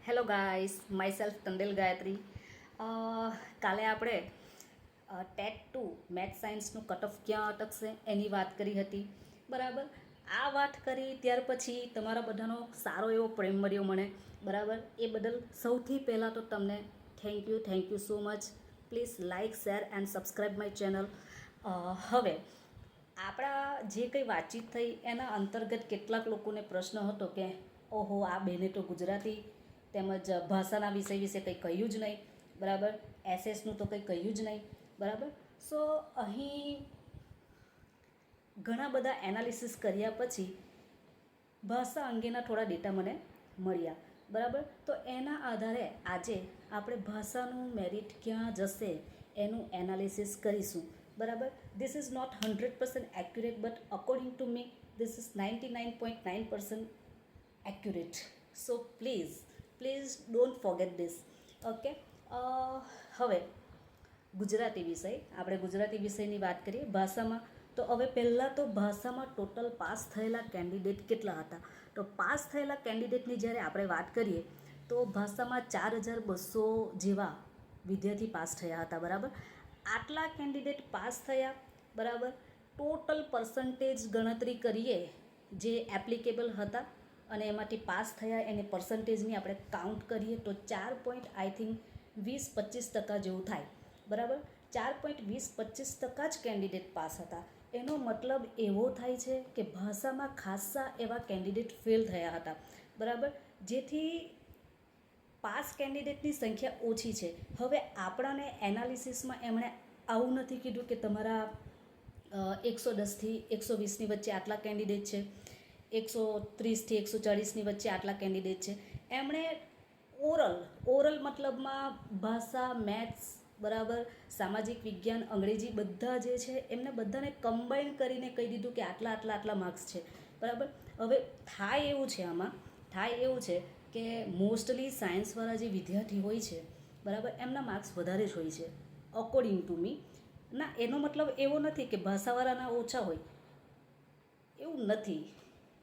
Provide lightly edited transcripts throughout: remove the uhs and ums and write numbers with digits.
Hello guys, myself Tandel Gayatri. કાલે આપણે TET 2 math સાયન્સનું કટ ઓફ ક્યાં અટકશે એની વાત કરી હતી. બરાબર, આ વાત કરી ત્યાર પછી તમારા બધાનો સારો એવો પ્રેમ મળ્યો મને. બરાબર, એ બદલ સૌથી પહેલાં તો તમને thank you so much. Please like, share and subscribe my channel. હવે આપણા જે કંઈ વાતચીત થઈ એના અંતર્ગત કેટલાક લોકોને પ્રશ્ન હતો કે ઓહો, આ બેને તો ગુજરાતી તેમજ ભાષાના વિષય વિશે કંઈ કહ્યું જ નહીં. બરાબર, એસએસનું તો કંઈ કહ્યું જ નહીં. બરાબર, સો અહીં ઘણા બધા એનાલિસિસ કર્યા પછી ભાષા અંગેના થોડા ડેટા મને મળ્યા. બરાબર, તો એના આધારે આજે આપણે ભાષાનું મેરિટ ક્યાં જશે એનું એનાલિસિસ કરીશું. બરાબર, this is not 100% accurate, but according to me this is 99.9% accurate. So please don't forget this. Okay, હવે ગુજરાતી વિષય, આપણે ગુજરાતી વિષયની વાત કરીએ ભાષામાં. તો હવે પહેલાં તો ભાષામાં ટોટલ પાસ થયેલા કેન્ડિડેટ કેટલા હતા? તો પાસ થયેલા કેન્ડિડેટની જ્યારે આપણે વાત કરીએ તો ભાષામાં 4200 જેવા વિદ્યાર્થી પાસ થયા હતા. બરાબર, આટલા કેન્ડિડેટ પાસ થયા. બરાબર, ટોટલ પર્સન્ટેજ ગણતરી કરીએ જે એપ્લિકેબલ હતા અને એમાંથી પાસ થયા એને પર્સન્ટેજની આપણે કાઉન્ટ કરીએ તો 4.20-25% જેવું થાય. બરાબર, 4.20-25% જ કેન્ડિડેટ પાસ હતા. એનો મતલબ એવો થાય છે કે ભાષામાં ખાસા એવા કેન્ડિડેટ ફેલ થયા હતા. બરાબર, જેથી પાસ કેન્ડિડેટની સંખ્યા ઓછી છે. હવે આપણાને એનાલિસિસમાં એમણે આવું નથી કીધું કે તમારા 110થી 120ની વચ્ચે આટલા કેન્ડિડેટ છે, 130થી 140ની વચ્ચે આટલા કેન્ડિડેટ છે. એમણે ઓરલ મતલબમાં ભાષા, મેથ્સ, બરાબર, સામાજિક વિજ્ઞાન, અંગ્રેજી બધા જે છે એમને બધાને કમ્બાઈન કરીને કહી દીધું કે આટલા માર્ક્સ છે. બરાબર, હવે થાય એવું છે કે મોસ્ટલી સાયન્સવાળા જે વિદ્યાર્થી હોય છે, બરાબર, એમના માર્ક્સ વધારે જ હોય છે અકોર્ડિંગ ટુ મી. ના, એનો મતલબ એવો નથી કે ભાષાવાળાના ઓછા હોય, એવું નથી.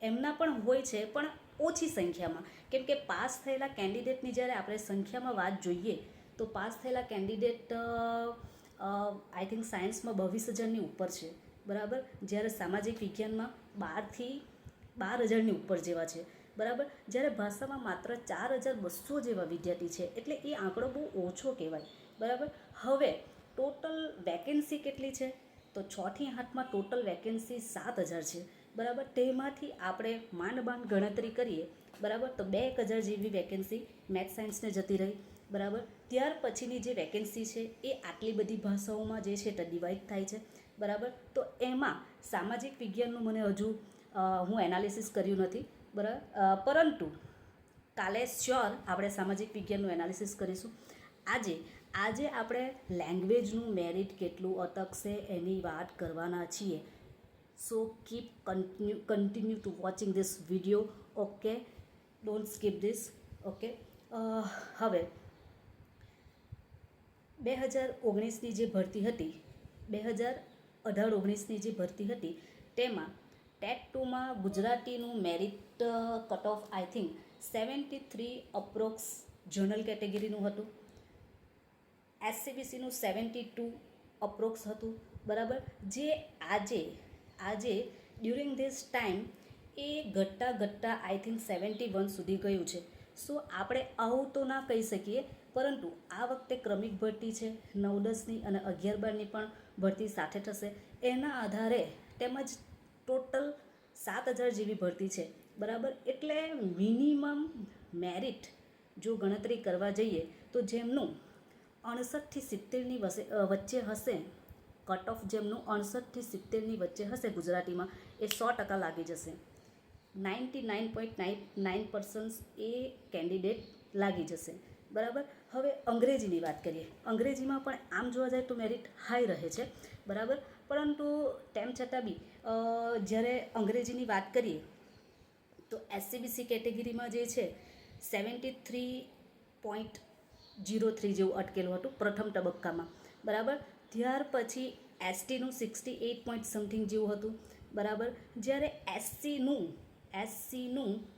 એમના પણ હોય છે, પણ ઓછી સંખ્યામાં. કેમ કે પાસ થયેલા કેન્ડિડેટની જ્યારે આપણે સંખ્યામાં વાત જોઈએ તો પાસ થયેલા કેન્ડિડેટ આઈ થિંક સાયન્સમાં 22,000ની ઉપર છે. બરાબર, જ્યારે સામાજિક વિજ્ઞાનમાં 12,000ની ઉપર જેવા છે. બરાબર, જ્યારે ભાષામાં માત્ર 4,200 જેવા વિદ્યાર્થી છે, એટલે એ આંકડો બહુ ઓછો કહેવાય. બરાબર, હવે ટોટલ વેકેન્સી કેટલી છે? તો 6થી 8માં ટોટલ વેકેન્સી 7,000 છે. બરાબર, તેમાંથી આપણે માંડ ગણતરી કરીએ, બરાબર, તો 2,000 જેવી વેકેન્સી મેથ સાયન્સને જતી રહી. બરાબર, ત્યાર પછીની જે વેકેન્સી છે એ આટલી બધી ભાષાઓમાં જે છે તે ડિવાઈડ થાય છે. બરાબર, તો એમાં સામાજિક વિજ્ઞાનનું મને હજુ હું એનાલિસિસ કર્યું નથી. બરાબર, પરંતુ કાલે શ્યોર આપણે સામાજિક વિજ્ઞાનનું એનાલિસિસ કરીશું. આજે આપણે લેંગ્વેજનું મેરિટ કેટલું અટકશે એની વાત કરવાના છીએ. સો keep continue to watching this video. Okay, don't skip this. Okay, હવે 2019ની જે ભરતી હતી, 2018-19ની જે ભરતી હતી તેમાં ટેટ 2માં ગુજરાતીનું merit cut off I think 73 approx general કેટેગરીનું હતું. એસસીબીસીનું 72 અપ્રોક્સ હતું. બરાબર, જે આજે ડ્યુરિંગ ધીસ ટાઈમ એ ઘટતા આઈ થિંક 71 સુધી ગયું છે. સો આપણે આવું તો ના કહી શકીએ, પરંતુ આ વખતે ક્રમિક ભરતી છે, 9-10ની અને 11-12ની પણ ભરતી સાથે થશે. એના આધારે તેમજ ટોટલ 7,000 જેવી ભરતી છે. બરાબર, એટલે મિનિમમ મેરિટ જો ગણતરી કરવા જઈએ તો જેમનું 68થી 70ની વચ્ચે હશે, કટ ઓફ જેમનું 68થી 70ની વચ્ચે હશે ગુજરાતીમાં, એ 100% લાગી જશે. 99.99% એ કેન્ડિડેટ લાગી જશે. બરાબર, હવે અંગ્રેજીની વાત કરીએ. અંગ્રેજીમાં પણ આમ જોવા જાય તો મેરિટ હાઈ રહે છે. બરાબર, પરંતુ તેમ છતાં બી જ્યારે અંગ્રેજીની વાત કરીએ તો એસસીબીસી કેટેગરીમાં જે છે 73.03 જેવું અટકેલું હતું પ્રથમ તબક્કામાં. બરાબર, ત્યાર પછી એસટીનું 68 પોઈન્ટ સમથિંગ જેવું હતું. બરાબર, જ્યારે એસસીનું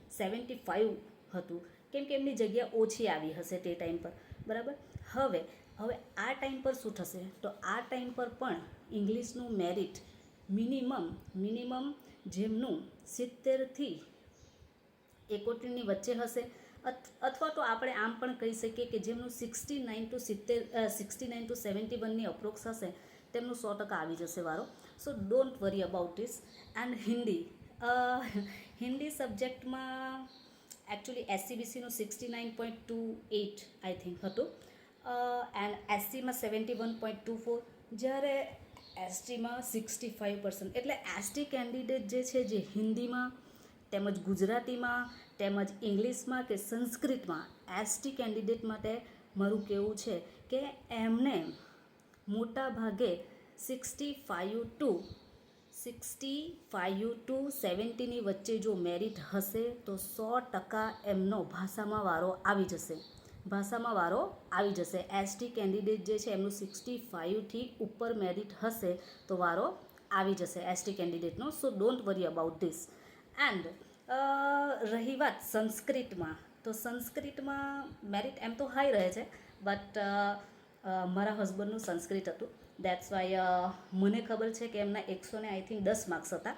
75 હતું. કેમ કે એમની જગ્યા ઓછી આવી હશે તે ટાઈમ પર, બરાબર. હવે આ ટાઈમ પર શું થશે, તો આ ટાઈમ પર પણ ઇંગ્લિશનું મેરિટ મિનિમમ જેમનું 70થી 71ની વચ્ચે હશે, અથવા તો આપણે આમ પણ કહી શકીએ કે જેમનું 69 to 71ની અપ્રોક્સ હશે તેમનું 100% આવી જશે વારો. So don't worry about this. And Hindi સબ્જેક્ટમાં એકચ્યુઅલી SCBCનું 69.28 આઈ થિંક હતું, એન્ડ SCમાં 71.24, જ્યારે STમાં 65%. એટલે ST કેન્ડિડેટ જે છે જે હિન્દીમાં તેમજ ગુજરાતીમાં તેમજ ઇંગ્લિશમાં કે સંસ્કૃતમાં ST કેન્ડિડેટ માટે મારું કહેવું છે કે એમને મોટા ભાગે 65 to 70ની વચ્ચે જો મેરિટ હશે તો 100% એમનો ભાષામાં વારો આવી જશે. ST કેન્ડિડેટ જે છે એમનું 65થી ઉપર મેરિટ હશે તો વારો આવી જશે ST કેન્ડિડેટનો. So don't worry about this. And રહી વાત સંસ્કૃતમાં, તો સંસ્કૃતમાં મેરિટ એમ તો હાઈ રહે છે, બટ મારા હસબન્ડનું સંસ્કૃત હતું, દેટ્સ વાય મને ખબર છે કે એમના 110 માર્ક્સ હતા.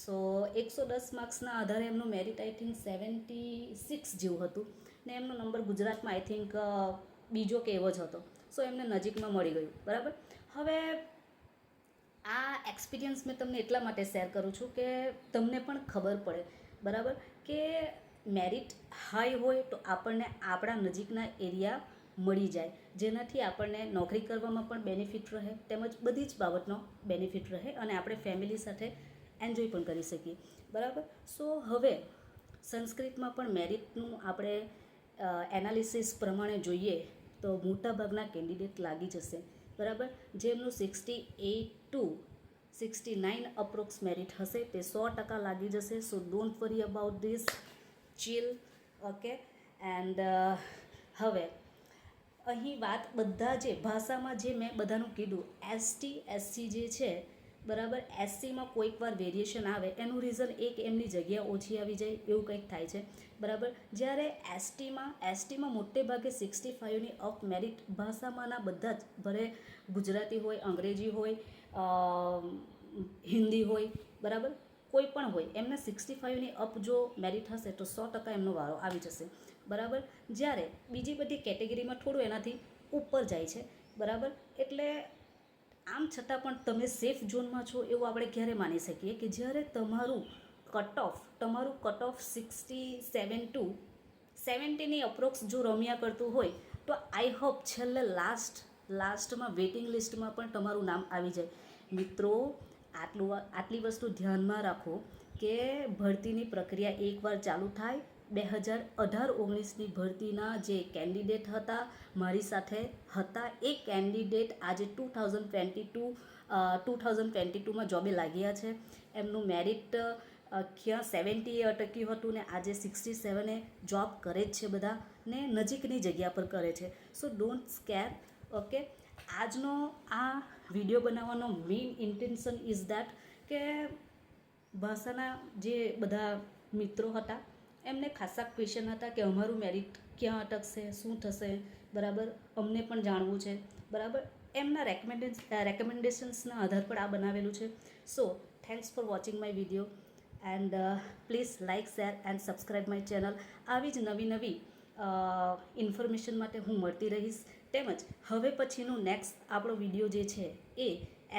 સો 110 માર્ક્સના આધારે એમનું મેરિટ આઈ થિંક 76 જેવું હતું, ને એમનો નંબર ગુજરાતમાં આઈ થિંક બીજો કે એવો જ હતો. સો એમને નજીકમાં મળી ગયું, બરાબર. હવે આ એક્સપિરિયન્સ મેં તમને એટલા માટે શેર કરું છું કે તમને પણ ખબર પડે, બરાબર, કે મેરિટ હાઈ હોય તો આપણને આપણા નજીકના એરિયા મળી જાય, જેનાથી આપણને નોકરી કરવામાં પણ બેનિફિટ રહે, તેમજ બધી જ બાબતનો બેનિફિટ રહે અને આપણે ફેમિલી સાથે એન્જોય પણ કરી શકીએ, બરાબર. સો હવે સંસ્કૃતમાં પણ મેરિટનું આપણે એનાલિસિસ પ્રમાણે જોઈએ તો મોટાભાગના કેન્ડિડેટ લાગી જશે, બરાબર. જેમનું 68 to 69 અપ્રોક્સ મેરિટ હશે તે 100% લાગી જશે. સો don't worry about this, chill, okay. And હવે અહીં વાત બધા જે ભાષામાં જે મેં બધાનું કીધું, ST SC જે છે, બરાબર, SCમાં કોઈક વાર વેરિએશન આવે, એનું રીઝન એક એમની જગ્યા ઓછી આવી જાય એવું કંઈક થાય છે, બરાબર. જ્યારે STમાં મોટે ભાગે 65ની અપ મેરિટ ભાષામાંના બધા જ, ભલે ગુજરાતી હોય, અંગ્રેજી હોય, હિન્દી હોય, બરાબર, કોઈ પણ હોય, એમને 65ની અપ જો મેરિટ હશે તો 100% એમનો વારો આવી જશે, બરાબર. જ્યારે બીજી બધી કેટેગરીમાં થોડું એનાથી ઉપર જાય છે, બરાબર. એટલે આમ છતાં પણ તમે સેફ ઝોનમાં છો એવું આપણે ક્યારે માની શકીએ કે જ્યારે તમારું કટ ઓફ 67 to 70ની અપ્રોક્સ જો રમ્યા કરતું હોય તો આઈ હોપ છેલ્લે લાસ્ટમાં વેઇટિંગ લિસ્ટમાં પણ તમારું નામ આવી જાય. મિત્રો, આટલી વસ્તુ ધ્યાનમાં રાખો કે ભરતીની પ્રક્રિયા એકવાર ચાલુ થાય, 2018-19ની ભરતીના જે કેન્ડિડેટ હતા મારી સાથે હતા, એ કેન્ડિડેટ આજે 2022માં જોબે લાગ્યા છે. એમનું મેરિટ ક્યાં 70એ અટક્યું હતું ને આજે 67એ જોબ કરે જ છે બધા, ને નજીકની જગ્યા પર કરે છે. સો ડોન્ટ સ્કેર, ઓકે. આજનો આ વિડીયો બનાવવાનો મેઇન ઇન્ટેન્શન ઇઝ દેટ કે ભાષાના જે બધા મિત્રો હતા એમને ખાસા ક્વેશ્ચન હતા કે અમારું મેરિટ ક્યાં અટકશે, શું થશે, બરાબર, અમને પણ જાણવું છે, બરાબર. એમના રેકમેન્ડેશન્સના આધાર પર આ બનાવેલું છે. સો thanks for watching my video and please like, share and subscribe my channel. આવી જ નવી ઇન્ફોર્મેશન માટે હું મળતી રહીશ. તેમજ હવે પછીનું નેક્સ્ટ આપણો વિડીયો જે છે એ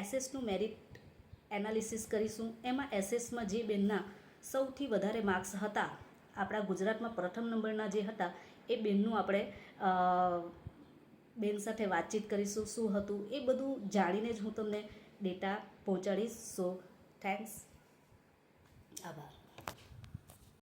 એસએસનું મેરિટ એનાલિસિસ કરીશું. એમાં એસએસમાં જે બેનના સૌથી વધારે માર્ક્સ હતા, આપણા ગુજરાતમાં પ્રથમ નંબરના જે હતા, એ બેનનું આપણે બેન સાથે વાતચીત કરીશું. શું હતું એ બધું જાણીને જ હું તમને ડેટા પહોંચાડીશ. સો થેન્ક્સ, આભાર.